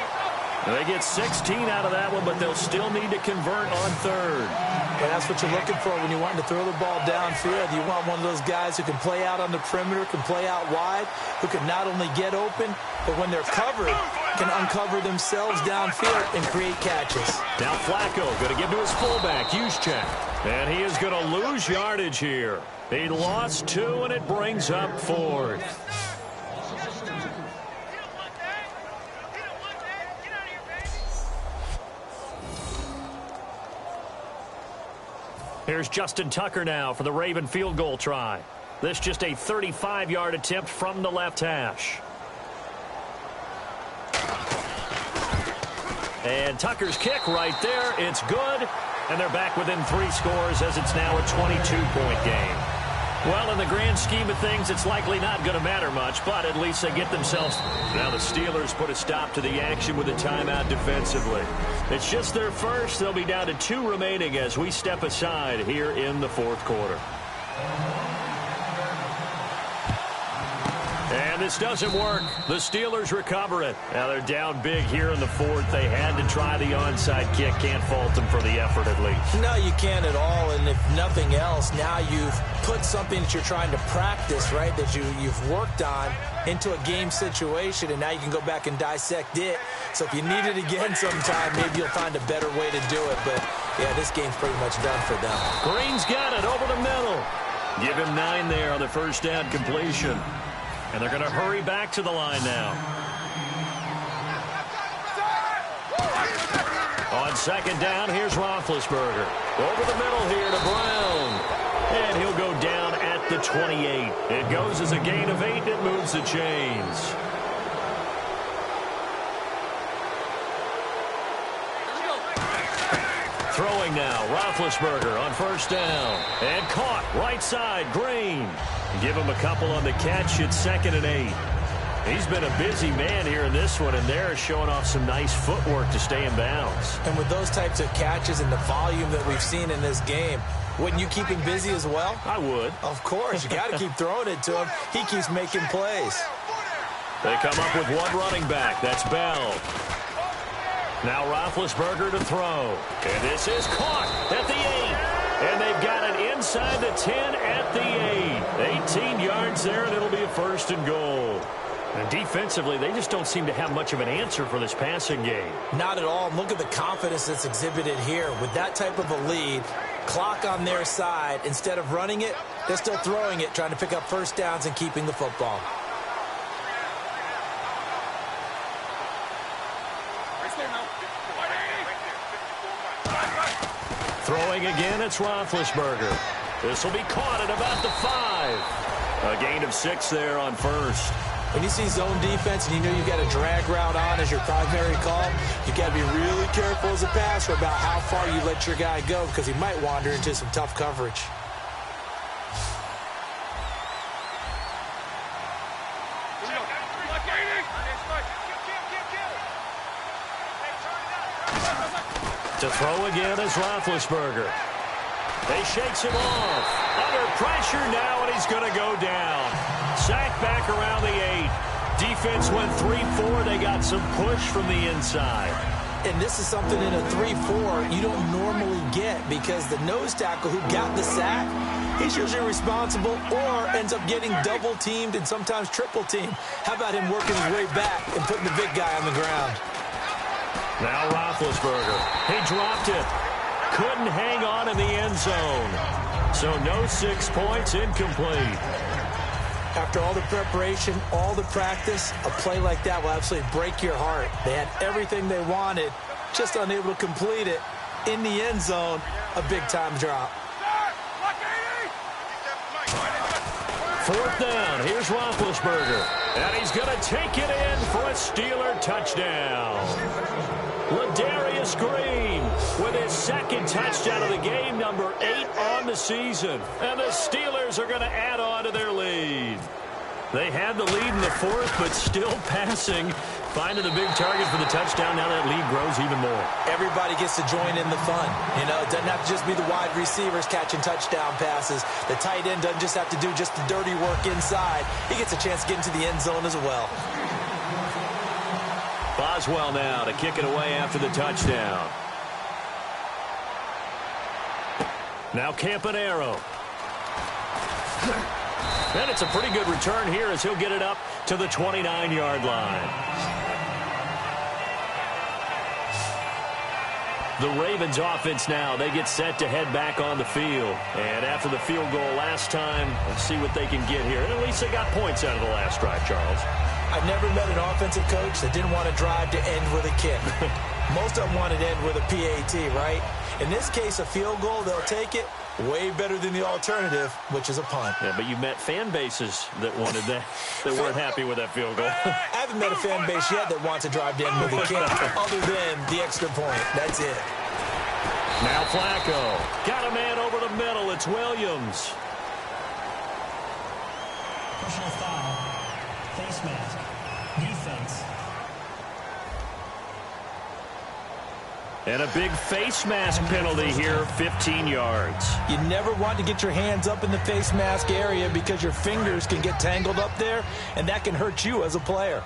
They get 16 out of that one, but they'll still need to convert on 3rd. And that's what you're looking for when you want to throw the ball downfield. You want one of those guys who can play out on the perimeter, can play out wide, who can not only get open, but when they're covered, can uncover themselves downfield and create catches. Now Flacco going to give to his fullback, Juszczyk. And he is going to lose yardage here. He lost 2, and it brings up 4th. Here's Justin Tucker now for the Raven field goal try. This just a 35-yard attempt from the left hash. And Tucker's kick right there. It's good. And they're back within 3 scores as it's now a 22-point game. Well, in the grand scheme of things, it's likely not going to matter much, but at least they get themselves. Now the Steelers put a stop to the action with a timeout defensively. It's just their first. They'll be down to 2 remaining as we step aside here in the 4th quarter. And this doesn't work. The Steelers recover it. Now they're down big here in the fourth. They had to try the onside kick. Can't fault them for the effort at least. No, you can't at all. And if nothing else, now you've put something that you're trying to practice, right, that you've worked on into a game situation, and now you can go back and dissect it. So if you need it again sometime, maybe you'll find a better way to do it. But, yeah, this game's pretty much done for them. Green's got it over the middle. Give him 9 there on the first down completion. And they're going to hurry back to the line now. On second down, here's Roethlisberger. Over the middle here to Brown. And he'll go down at the 28. It goes as a gain of 8. It moves the chains. Throwing now, Roethlisberger on first down. And caught, right side, Green. Give him a couple on the catch. It's 2nd and 8. He's been a busy man here in this one, and they're showing off some nice footwork to stay in bounds. And with those types of catches and the volume that we've seen in this game, wouldn't you keep him busy as well? I would. Of course. You got to keep throwing it to him. He keeps making plays. They come up with one running back. That's Bell. Now Roethlisberger to throw. And this is caught at the 8. And they've got it inside the 10 at the 8. 18 yards there, and it'll be a 1st and goal. And defensively, they just don't seem to have much of an answer for this passing game. Not at all. Look at the confidence that's exhibited here. With that type of a lead, clock on their side, instead of running it, they're still throwing it, trying to pick up first downs and keeping the football. Throwing again, it's Roethlisberger. This will be caught at about the 5. A gain of 6 there on first. When you see zone defense and you know you've got a drag route on as your primary call, you've got to be really careful as a passer about how far you let your guy go because he might wander into some tough coverage. To throw again is Roethlisberger. He shakes him off. Under pressure now, and he's going to go down. Sacked back around the 8. Defense went 3-4. They got some push from the inside. And this is something in a 3-4 you don't normally get because the nose tackle who got the sack, he's usually responsible or ends up getting double-teamed and sometimes triple-teamed. How about him working his way back and putting the big guy on the ground? Now Roethlisberger. He dropped it. Couldn't hang on in the end zone. So no 6 points, incomplete. After all the preparation, all the practice, a play like that will absolutely break your heart. They had everything they wanted, just unable to complete it. In the end zone, a big-time drop. 4th down. Here's Roethlisberger. And he's going to take it in for a Steeler touchdown. Ladarius Green with his 2nd touchdown of the game, number 8 on the season. And the Steelers are going to add on to their lead. They had the lead in the 4th, but still passing. Finding the big target for the touchdown. Now that lead grows even more. Everybody gets to join in the fun. You know, it doesn't have to just be the wide receivers catching touchdown passes. The tight end doesn't just have to do just the dirty work inside. He gets a chance to get into the end zone as well. Boswell now to kick it away after the touchdown. Now Campanaro. And it's a pretty good return here as he'll get it up to the 29-yard line. The Ravens offense now, they get set to head back on the field. And after the field goal last time, let's see what they can get here. And at least they got points out of the last drive, Charles. I've never met an offensive coach that didn't want to drive to end with a kick. Most of them wanted to end with a PAT, right? In this case, a field goal, they'll take it. Way better than the alternative, which is a punt. Yeah, but you met fan bases that wanted that, that weren't happy with that field goal. I haven't met a fan base yet that wants to drive to end with a kick, other than the extra point. That's it. Now Flacco. Got a man over the middle. It's Williams. Personal foul. Face mask. Defense. And a big face mask penalty here, 15 yards. You never want to get your hands up in the face mask area because your fingers can get tangled up there, and that can hurt you as a player.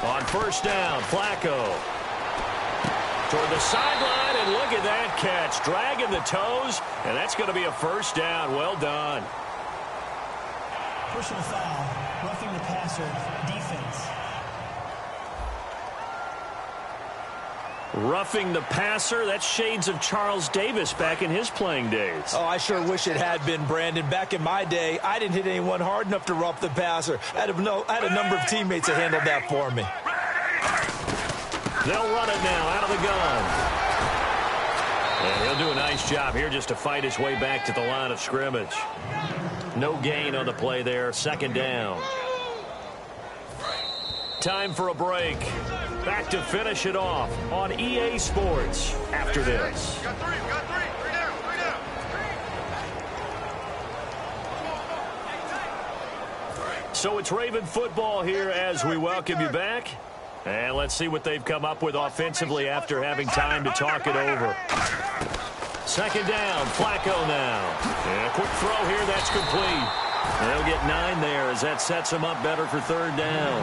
On first down, Flacco. Toward the sideline, and look at that catch. Dragging the toes, and that's going to be a first down. Well done. Personal foul, roughing the passer, defense. Roughing the passer, that's shades of Charles Davis back in his playing days. Oh, I sure wish it had been, Brandon. Back in my day, I didn't hit anyone hard enough to rough the passer. I had a number of teammates that handled that for me. They'll run it now out of the gun. And he'll do a nice job here just to fight his way back to the line of scrimmage. No gain on the play there. Second down. Time for a break. Back to finish it off on EA Sports after this. Got three. Three down. So it's Raven football here as we welcome you back. And let's see what they've come up with offensively after having time to talk it over. Second down, Flacco now. And a quick throw here, that's complete. They'll get 9 there as that sets them up better for third down.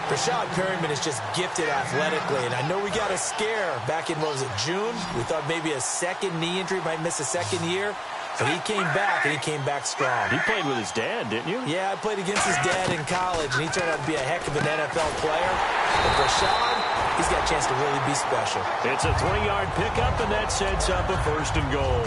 Rashad Perryman is just gifted athletically, and I know we got a scare back in, what was it, June? We thought maybe a second knee injury, might miss a second year. But he came back, and he came back strong. You played with his dad, didn't you? Yeah, I played against his dad in college, and he turned out to be a heck of an NFL player. But Rashad, he's got a chance to really be special. It's a 3-yard pickup, and that sets up a first and goal.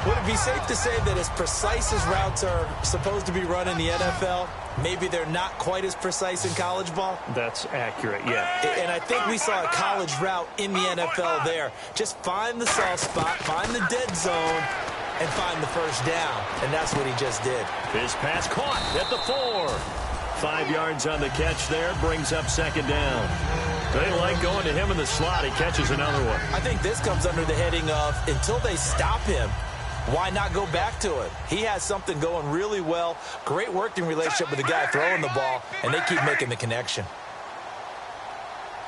Would it be safe to say that as precise as routes are supposed to be run in the NFL, maybe they're not quite as precise in college ball? That's accurate, yeah. And I think we saw a college route in the NFL there. Just find the soft spot, find the dead zone, and find the first down. And that's what he just did. His pass caught at the 4. 5 yards on the catch there, brings up second down. They like going to him in the slot. He catches another one. I think this comes under the heading of, until they stop him, why not go back to it? He has something going really well. Great working relationship with the guy throwing the ball, and they keep making the connection.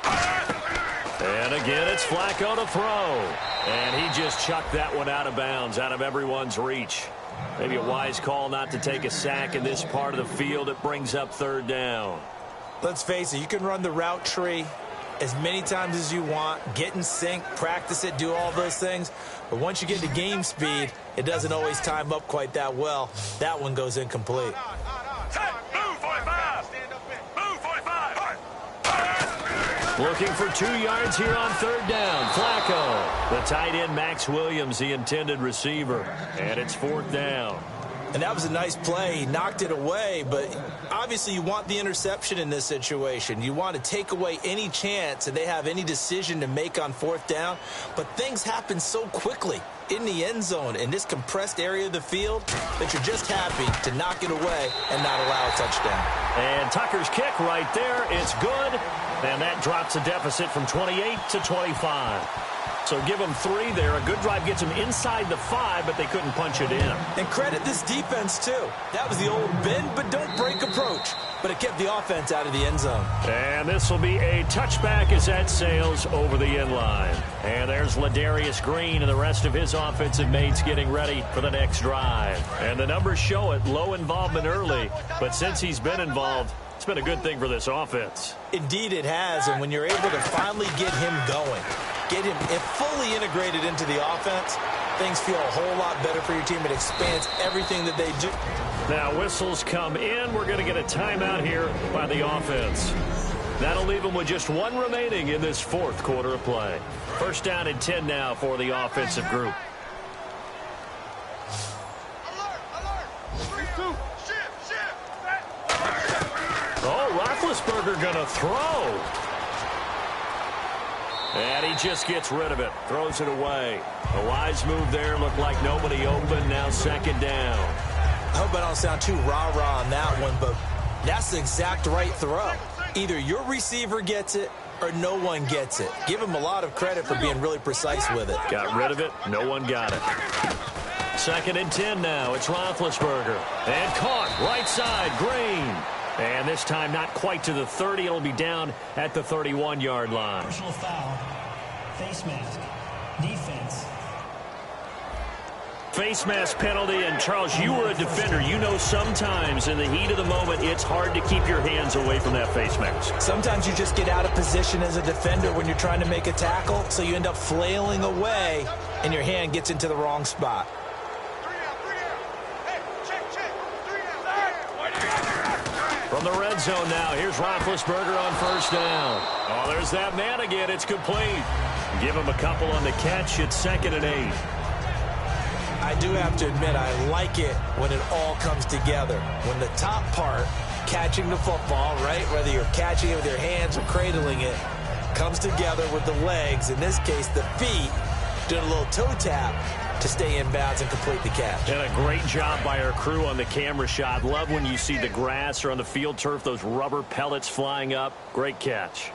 And again, it's Flacco to throw. And he just chucked that one out of bounds, out of everyone's reach. Maybe a wise call not to take a sack in this part of the field. It brings up third down. Let's face it, you can run the route tree as many times as you want, get in sync, practice it, do all those things. But once you get to game speed, it doesn't always time up quite that well. That one goes incomplete. Move 45. Move 45. Looking for 2 yards here on third down. Flacco. The tight end, Max Williams, the intended receiver. And it's fourth down. And that was a nice play. He knocked it away, but obviously you want the interception in this situation. You want to take away any chance that they have any decision to make on fourth down. But things happen so quickly in the end zone in this compressed area of the field that you're just happy to knock it away and not allow a touchdown. And Tucker's kick right there. It's good. And that drops the deficit from 28 to 25. So give them 3 there. A good drive gets them inside the 5, but they couldn't punch it in. And credit this defense, too. That was the old bend but don't break approach. But it kept the offense out of the end zone. And this will be a touchback as that sails over the end line. And there's Ladarius Green and the rest of his offensive mates getting ready for the next drive. And the numbers show it. Low involvement early. But since he's been involved, it's been a good thing for this offense. Indeed it has. And when you're able to finally get him going, get him fully integrated into the offense, things feel a whole lot better for your team. It expands everything that they do. Now whistles come in. We're going to get a timeout here by the offense. That'll leave them with just 1 remaining in this fourth quarter of play. First down and 10 now for the offensive group. Oh, Roethlisberger going to throw. And he just gets rid of it, throws it away. A wise move there, looked like nobody open, now second down. I hope I don't sound too rah-rah on that one, but that's the exact right throw. Either your receiver gets it or no one gets it. Give him a lot of credit for being really precise with it. Got rid of it, no one got it. Second and 10 now, it's Roethlisberger. And caught, right side, Green. And this time not quite to the 30. It'll be down at the 31-yard line. Personal foul. Face mask. Defense. Face mask penalty, and Charles, you were a defender. You know sometimes in the heat of the moment, it's hard to keep your hands away from that face mask. Sometimes you just get out of position as a defender when you're trying to make a tackle, so you end up flailing away, and your hand gets into the wrong spot. From the red zone now, here's Roethlisberger on first down. Oh, there's that man again. It's complete. Give him a couple on the catch. It's 2nd and 8. I do have to admit, I like it when it all comes together. When the top part, catching the football, right, whether you're catching it with your hands or cradling it, comes together with the legs, in this case the feet, doing a little toe tap to stay in bounds and complete the catch. And a great job by our crew on the camera shot. Love when you see the grass or on the field turf, those rubber pellets flying up. Great catch.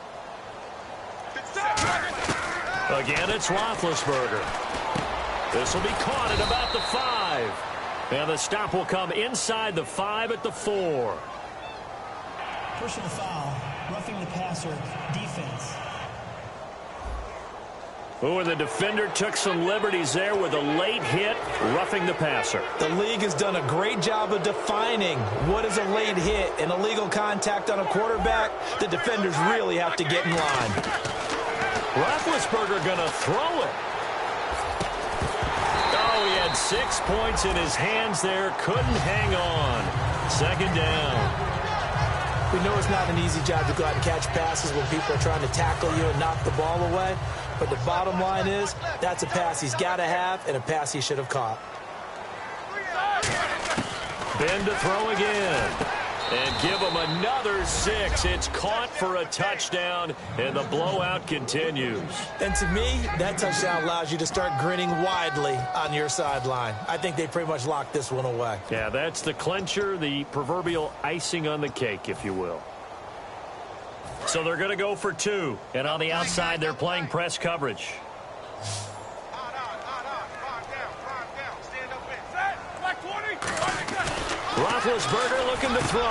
Again, it's Roethlisberger. This will be caught at about the 5. And the stop will come inside the 5 at the 4. Personal foul. Roughing the passer. Defense. Oh, and the defender took some liberties there with a late hit, roughing the passer. The league has done a great job of defining what is a late hit and illegal contact on a quarterback. The defenders really have to get in line. Roethlisberger going to throw it. Oh, he had 6 points in his hands there. Couldn't hang on. 2nd down. We know it's not an easy job to go out and catch passes when people are trying to tackle you and knock the ball away. But the bottom line is, that's a pass he's got to have and a pass he should have caught. Ben to throw again. And give him another 6. It's caught for a touchdown, and the blowout continues. And to me, that touchdown allows you to start grinning widely on your sideline. I think they pretty much locked this one away. Yeah, that's the clincher, the proverbial icing on the cake, if you will. So they're going to go for 2. And on the outside, they're playing press coverage. Roethlisberger looking to throw.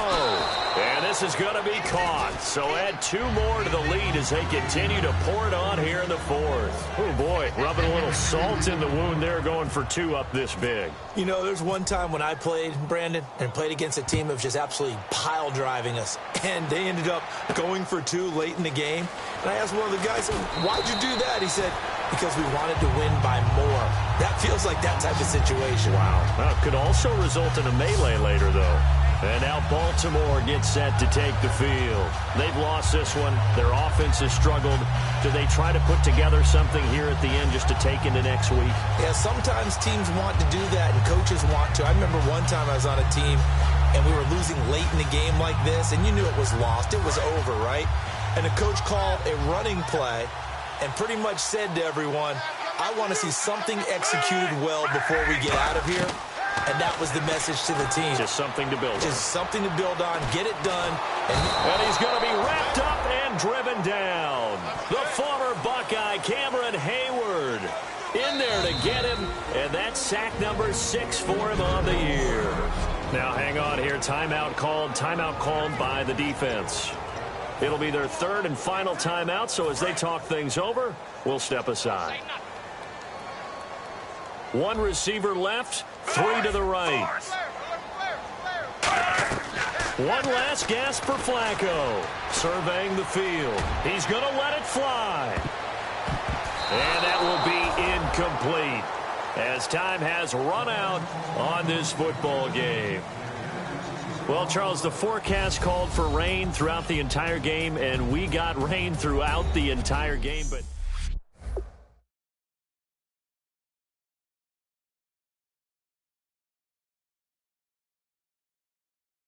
And this is going to be caught. So add 2 more to the lead as they continue to pour it on here in the 4th. Oh, boy, rubbing a little salt in the wound there, going for 2 up this big. You know, there's one time when I played, Brandon, and played against a team that was just absolutely pile driving us. And they ended up going for 2 late in the game. And I asked one of the guys, why'd you do that? He said, because we wanted to win by more. That feels like that type of situation. Wow. Well, could also result in a melee later, though. And now Baltimore gets set to take the field. They've lost this one. Their offense has struggled. Do they try to put together something here at the end just to take into next week? Yeah, sometimes teams want to do that and coaches want to. I remember one time I was on a team and we were losing late in the game like this, and you knew it was lost. It was over, right? And the coach called a running play and pretty much said to everyone, I want to see something executed well before we get out of here. And that was the message to the team. Just something to build on. Just something to build on. Get it done. And he's going to be wrapped up and driven down. The former Buckeye, Cameron Hayward, in there to get him. And that's sack number 6 for him on the year. Now hang on here. Timeout called by the defense. It'll be their 3rd and final timeout, so as they talk things over, we'll step aside. 1 receiver left, 3 to the right. 1 last gasp for Flacco, surveying the field. He's going to let it fly. And that will be incomplete, as time has run out on this football game. Well, Charles, the forecast called for rain throughout the entire game, and we got rain throughout the entire game, but